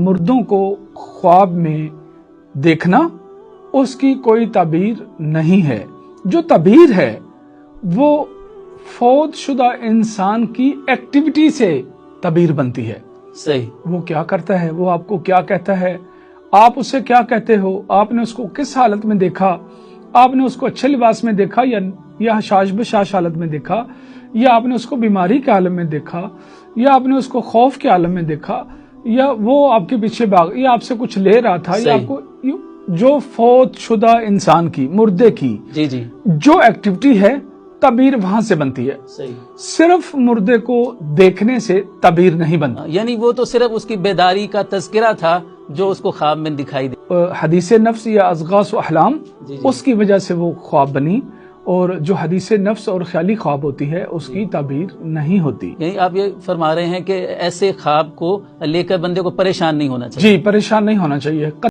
مردوں کو خواب میں دیکھنا اس کی کوئی تعبیر نہیں ہے. جو تعبیر ہے وہ فوت شدہ انسان کی ایکٹیویٹی سے تعبیر بنتی ہے. صحیح. وہ کیا کرتا ہے، وہ آپ کو کیا کہتا ہے، آپ اسے کیا کہتے ہو، آپ نے اس کو کس حالت میں دیکھا، آپ نے اس کو اچھے لباس میں دیکھا یا شاش بشاش حالت میں دیکھا، یا آپ نے اس کو بیماری کے عالم میں دیکھا، یا آپ نے اس کو خوف کے عالم میں دیکھا، یا وہ آپ کے پیچھے بھاگ یا آپ سے کچھ لے رہا تھا، یا آپ کو جو فوت شدہ انسان کی، مردے کی جی جو ایکٹیویٹی ہے تعبیر وہاں سے بنتی ہے. صحیح. صرف مردے کو دیکھنے سے تعبیر نہیں بنتی. یعنی وہ تو صرف اس کی بیداری کا تذکرہ تھا جو اس کو خواب میں دکھائی دے. حدیث نفس یا اضغاث و احلام اس کی وجہ سے وہ خواب بنی، اور جو حدیث نفس اور خیالی خواب ہوتی ہے اس کی تعبیر نہیں ہوتی. یعنی آپ یہ فرما رہے ہیں کہ ایسے خواب کو لے کر بندے کو پریشان نہیں ہونا چاہیے. جی، پریشان نہیں ہونا چاہیے.